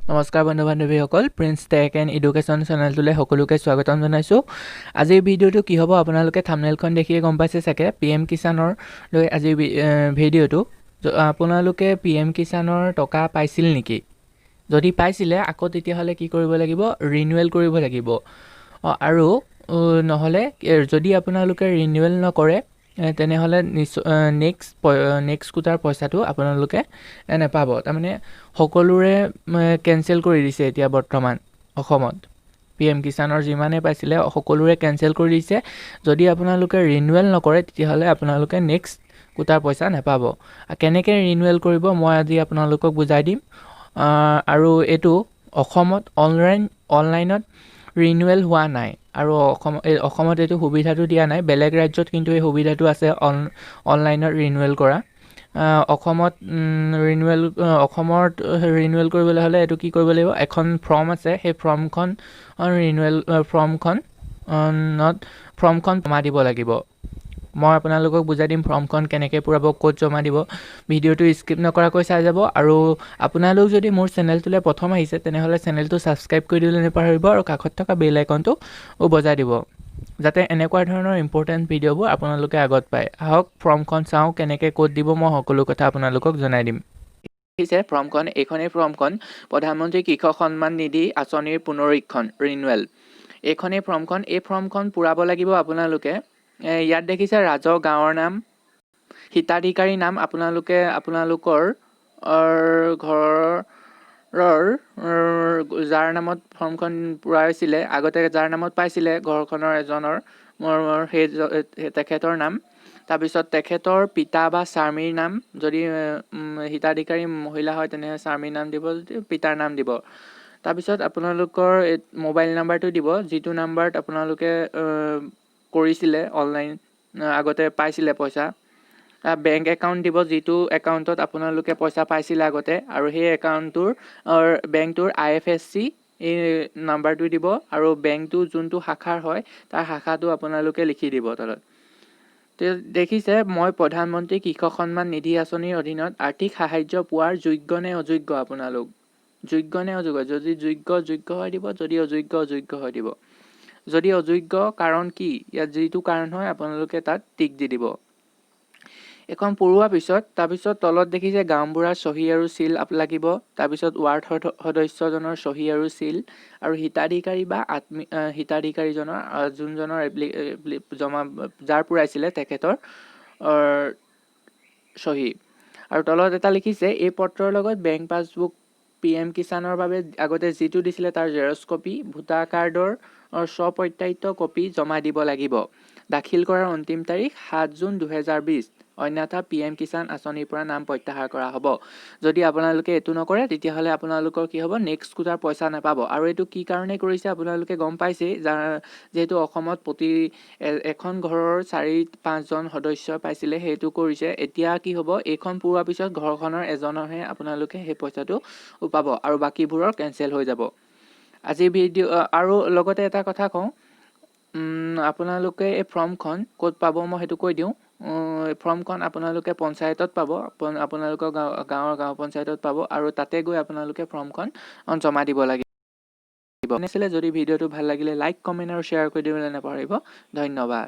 নমস্কাৰ বন্ধু বান্ধৱীসকল, prince tech and education চেনেলটোলৈ সকলোকে স্বাগতম জনাইছোঁ। আজিৰ ভিডিঅ'টো কি হ'ব আপোনালোকে থাম্বনেইলখন দেখিয়ে গম পাইছে চাগে। PM কিষাণৰ লৈ আজিৰ ভিডিঅ'টো। আপোনালোকে PM কিষাণৰ টকা পাইছিল নেকি? যদি পাইছিলে আকৌ তেতিয়াহ'লে কি কৰিব লাগিব? ৰিনিউৱেল কৰিব লাগিব। আৰু নহ'লে যদি আপোনালোকে ৰিনিউৱেল নকৰে তেনেহ'লে নেক্সট কোটাৰ পইচাটো আপোনালোকে নাপাব। তাৰমানে সকলোৰে কেঞ্চেল কৰি দিছে এতিয়া বৰ্তমান অসমত। PM কিষাণৰ যিমানে পাইছিলে সকলোৰে কেঞ্চেল কৰি দিছে। যদি আপোনালোকে ৰিনিউৱেল নকৰে তেতিয়াহ'লে আপোনালোকে নেক্সট কোটাৰ পইচা নাপাব। কেনেকৈ ৰিনিউৱেল কৰিব মই আজি আপোনালোকক বুজাই দিম। আৰু এইটো অসমত অনলাইনত ৰিনিউৱেল হোৱা নাই আৰু অসমত এইটো সুবিধাটো দিয়া নাই। বেলেগ ৰাজ্যত কিন্তু এই সুবিধাটো আছে অনলাইনত ৰিনিউৱেল কৰা। অসমত ৰিনিউৱেল কৰিবলৈ হ'লে এইটো কি কৰিব লাগিব? এখন ফৰ্ম আছে, সেই ফৰ্মখন জমা দিব লাগিব। মই আপোনালোকক বুজাই দিম ফৰ্মখন কেনেকৈ পূৰাব, ক'ত জমা দিব। ভিডিঅ'টো স্কিপ নকৰাকৈ চাই যাব। আৰু আপোনালোক যদি মোৰ চেনেলটোলৈ প্ৰথম আহিছে তেনেহ'লে চেনেলটো ছাবস্ক্ৰাইব কৰি দিবলৈ নাপাহৰিব আৰু কাষত থকা বেল আইকনটো বজাই দিব, যাতে এনেকুৱা ধৰণৰ ইম্পৰ্টেণ্ট ভিডিঅ'বোৰ আপোনালোকে আগত পায়। আহক ফৰ্মখন চাওঁ, কেনেকৈ ক'ত দিব মই সকলো কথা আপোনালোকক জনাই দিম। ফৰ্মখন এইখনেই ফৰ্মখন, প্ৰধানমন্ত্ৰী কৃষক সন্মান নিধি আঁচনিৰ পুনৰীক্ষণ ৰিনিউৱেল। এইখনেই ফৰ্মখন। এই ফৰ্মখন পূৰাব লাগিব আপোনালোকে। ইয়াত দেখিছে ৰাজহ, গাঁৱৰ নাম, হিতাধিকাৰী নাম আপোনালোকৰ ঘৰৰ যাৰ নামত ফৰ্মখন পূৰাইছিলে, আগতে যাৰ নামত পাইছিলে ঘৰখনৰ এজনৰ সেই তেখেতৰ নাম। তাৰপিছত তেখেতৰ পিতা বা স্বামীৰ নাম, যদি হিতাধিকাৰী মহিলা হয় তেনেহ'লে স্বামীৰ নাম দিব, যদি পিতাৰ নাম দিব। তাৰপিছত আপোনালোকৰ মোবাইল নাম্বাৰটো দিব, যিটো নাম্বাৰত আপোনালোকে কৰিছিলে অনলাইন, আগতে পাইছিলে পইচা। বেংক একাউণ্ট দিব, যিটো একাউণ্টত আপোনালোকে পইচা পাইছিলে আগতে, আৰু সেই বেংকটোৰ IFSC এই নাম্বাৰটো দিব, আৰু বেংকটো যোনটো শাখাৰ হয় তাৰ শাখাটো আপোনালোকে লিখি দিব তলত। দেখিছে মই প্ৰধানমন্ত্ৰী কৃষক সন্মান নিধি আঁচনিৰ অধীনত আৰ্থিক সাহায্য পোৱাৰ যোগ্য নে অযোগ্য। আপোনালোক যোগ্য নে অযোগ্য? যদি যোগ্য হৈ দিব, যদি অযোগ্য হৈ দিব। যদি অযোগ্য কাৰণ কি, ইয়াত যিটো কাৰণ হয় আপোনালোকে তাত টিক দি দিব। এখন পূৰোৱাৰ পিছত তাৰপিছত তলত দেখিছে গাঁওবুঢ়াৰ চহী আৰু চিল লাগিব। তাৰপিছত ৱাৰ্ড সদস্যজনৰ চহী আৰু চিল, আৰু হিতাধিকাৰী বা হিতাধিকাৰীজনৰ যোনজনৰ যাৰ পুৰাইছিলে তেখেতৰ চহী। আৰু তলত এটা লিখিছে এই পত্ৰৰ লগত বেংক পাছবুক, PM কিষাণৰ বাবে আগতে যিটো দিছিলে তাৰ জেৰক্স কপি, ভোটাৰ কাৰ্ডৰ স্বপ্ৰত্যায়িত কপি জমা দিব লাগিব। দাখিল কৰাৰ অন্তিম তাৰিখ 7 জুন 2020, অন্যথা PM কিষাণ আঁচনিৰ পৰা নাম প্ৰত্যাহাৰ কৰা হ'ব। যদি আপোনালোকে এইটো নকৰে তেতিয়াহ'লে আপোনালোকৰ কি হ'ব? নেক্সট কোটাৰ পইচা নাপাব। আৰু এইটো কি কাৰণে কৰিছে আপোনালোকে গম পাইছেই, যিহেতু অসমত প্ৰতি এখন ঘৰৰ 4-5জন সদস্য পাইছিলে, সেইটো কৰিছে। এতিয়া কি হ'ব? এইখন পূৰোৱাৰ পিছত ঘৰখনৰ এজনৰহে আপোনালোকে সেই পইচাটো পাব আৰু বাকীবোৰৰ কেঞ্চেল হৈ যাব। আজিৰ ভিডিঅ' আৰু লগতে এটা কথা কওঁ, আপোনালোকে এই ফৰ্মখন ক'ত পাব মই সেইটো কৈ দিওঁ। ফৰ্মখন আপোনালোকে পঞ্চায়তত পাব, আপোনালোকৰ গাঁৱৰ পঞ্চায়তত পাব, আৰু তাতে গৈ আপোনালোকে ফৰ্মখন জমা দিব লাগিব। যদি ভিডিঅ'টো ভাল লাগিলে লাইক, কমেণ্ট আৰু শ্বেয়াৰ কৰি দিবলৈ নাপাহৰিব। ধন্যবাদ।